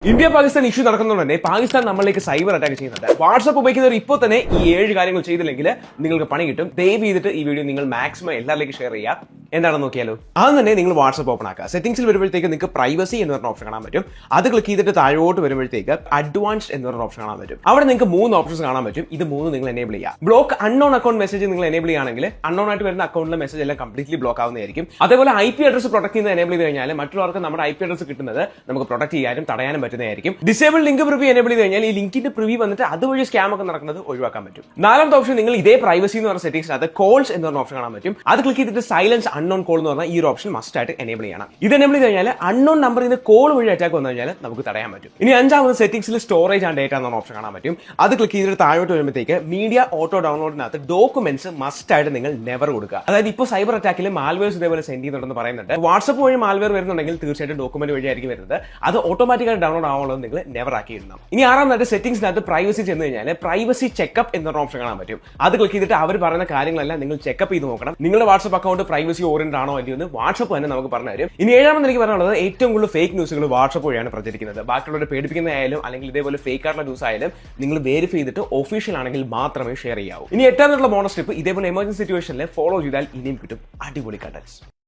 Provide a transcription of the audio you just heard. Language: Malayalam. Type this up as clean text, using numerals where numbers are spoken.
ഇന്ത്യ പാകിസ്ഥാൻ ഇഷ്യൂ നടക്കുന്നതുകൊണ്ട് തന്നെ പാകിസ്ഥാൻ നമ്മളിലേക്ക് സൈബർ അറ്റാക്ക് ചെയ്യുന്നുണ്ട്. വാട്സ്ആപ്പ് ഉപയോഗിക്കുന്നവർ ഇപ്പോൾ തന്നെ ഈ 7 കാര്യങ്ങൾ ചെയ്തില്ലെങ്കിൽ നിങ്ങൾക്ക് പണി കിട്ടും. ദയവ് ചെയ്തിട്ട് ഈ വീഡിയോ നിങ്ങൾ മാക്സിമം എല്ലാവരിലേക്ക് ഷെയർ ചെയ്യുക. എന്താണെന്ന് നോക്കിയാലോ. ആദ്യം തന്നെ നിങ്ങൾ വാട്സ്ആപ്പ് ഓപ്പൺ ആക്കുക. സെറ്റിംഗ്സിൽ വരുമ്പോഴത്തേക്ക് നിങ്ങൾക്ക് പ്രൈവസി എന്ന് പറഞ്ഞ ഓപ്ഷൻ കാണാൻ പറ്റും. അത് ക്ലിക്ക് ചെയ്തിട്ട് താഴോട്ട് വരുമ്പോഴത്തേക്ക് അഡ്വാൻസ്ഡ് എന്ന് പറഞ്ഞ ഓപ്ഷൻ കാണാൻ പറ്റും. അവിടെ നിങ്ങൾക്ക് 3 ഓപ്ഷൻസ് കാണാൻ പറ്റും. ഇത് 3 നിങ്ങൾ എനേബിൾ ചെയ്യുക. ബ്ലോക്ക് അൺനോൺ അക്കൗണ്ട് മെസ്സേജ് നിങ്ങൾ എനേബിൾ ചെയ്യുകയാണെങ്കിൽ അൺനോൺ ആയിട്ട് വരുന്ന അക്കൗണ്ടിലെ മെസ്സേജ് എല്ലാം കംപ്ലീറ്റ്ലി ബ്ലോക്ക് ആവുന്നതായിരിക്കും. അതേപോലെ IP അഡ്രസ് പ്രൊട്ടക്ട് ചെയ്യുന്നത് എനേബിൾ ചെയ്ത് കഴിഞ്ഞാൽ മറ്റുള്ളവർക്ക് നമ്മുടെ IP അഡ്രസ് കിട്ടുന്നത് നമുക്ക് പ്രൊട്ടക്ട് ചെയ്യാനും തടയാനും പറ്റുന്നതായിരിക്കും. ഡിസേബിൾ ലിങ്ക് പ്രിവ്യൂ എനേബിൾ ചെയ്ത് കഴിഞ്ഞാൽ ഈ ലിങ്കിന്റെ പ്രിവ്യൂ വന്നിട്ട് അതുവഴി സ്കാം ഒക്കെ നടക്കുന്നത് ഒഴിവാക്കാൻ പറ്റും. നാലാമത്തെ ഓപ്ഷൻ നിങ്ങൾ ഇതേ പ്രൈവസി എന്ന് പറഞ്ഞ സെറ്റിംഗ്സിനകത്ത് കോൾസ് എന്ന് പറഞ്ഞ ഓപ്ഷൻ കാണാൻ പറ്റും. അത് ക്ലിക്ക് ചെയ്തിട്ട് സൈലൻസ് അൺനോൺ കോൾ എന്ന് പറഞ്ഞ ഈ ഒരു ഓപ്ഷൻ മസ്റ്റ് ആയിട്ട് എനേബിൾ ചെയ്യണം. ഇത് എനേബിൾ ചെയ്ത് കഴിഞ്ഞാൽ അൺനോൺ നമ്പറിൽ നിന്ന് കോൾ വഴി അറ്റാക്ക് വന്നു കഴിഞ്ഞാൽ നമുക്ക് തടയാൻ പറ്റും. ഇനി അഞ്ചാമത് സെറ്റിംഗ്സിൽ സ്റ്റോറേജ് ആൻഡ് ഡേറ്റ എന്ന ഓപ്ഷൻ കാണാൻ പറ്റും. അത് ക്ലിക്ക് ചെയ്തിട്ട് താഴോട്ട് വരുമ്പോഴത്തേക്ക് മീഡിയ ഓട്ടോ ഡൗൺലോഡിനകത്ത് ഡോക്യുമെന്റ്സ് മസ്റ്റ് ആയിട്ട് നിങ്ങൾ നെവർ കൊടുക്കുക. അതായത് ഇപ്പോൾ സൈബർ അറ്റാക്കിൽ മാൽവേഴ്സ് ഇതേപോലെ സെൻഡ് ചെയ്യുന്നുണ്ടെന്ന് പറയുന്നുണ്ട്. വാട്സ്ആപ്പ് വഴി മാൽവേർ വരുന്നുണ്ടെങ്കിൽ തീർച്ചയായിട്ടും ഡോക്യുമെന്റ് വഴി ആയിരിക്കും വരുന്നത്. അത് ഓട്ടോമാറ്റിക്കായി ഡൗൺലോഡ് ആവുന്നത് നിങ്ങൾ നെവർ ആക്കിയിടണം. ഇനി ആറാമതായിട്ട് സെറ്റിംഗ്സിനകത്ത് പ്രൈവസി ചെന്ന് കഴിഞ്ഞാൽ പ്രൈവസി ചെക്കപ്പ് എന്ന ഓപ്ഷൻ കാണാൻ പറ്റും. അത് ക്ലിക്ക് ചെയ്തിട്ട് അവർ പറയുന്ന കാര്യങ്ങളെല്ലാം നിങ്ങൾ ചെക്കപ്പ് ചെയ്ത് നോക്കണം. നിങ്ങളുടെ വാട്സ്ആപ്പ് അക്കൗണ്ട് പ്രൈവസി ഓറിയന്റഡ് ആണോ അല്ലയോ എന്ന് വാട്സ്ആപ്പ് തന്നെ നമുക്ക് പറഞ്ഞു തരും. ഇനി ഏഴാമത് എനിക്ക് പറയാനുള്ളത് ഏറ്റവും കൂടുതൽ ഫേക്ക് ന്യൂസുകൾ വാട്സ്ആപ്പ് വഴിയാണ് പ്രചരിക്കുന്നത്. ബാക്കിയുള്ളവരെ പേടിപ്പിക്കുന്നതായാലും അല്ലെങ്കിൽ ഇതേപോലെ ഫേക്ക് ആയിട്ടുള്ള ന്യൂസ് ആയാലും നിങ്ങൾ വെരിഫൈ ചെയ്തിട്ട് ഒഫീഷ്യൽ ആണെങ്കിൽ മാത്രമേ ഷെയർ ചെയ്യാവൂ. ഇനി എട്ടാമതുള്ള ബോണസ് ടിപ്പ്, ഇതേപോലെ എമർജൻസി സിറ്റുവേഷനിൽ ഫോളോ ചെയ്താൽ ഇനിയും കിട്ടും അടിപൊളി കണ്ടന്റ്സ്.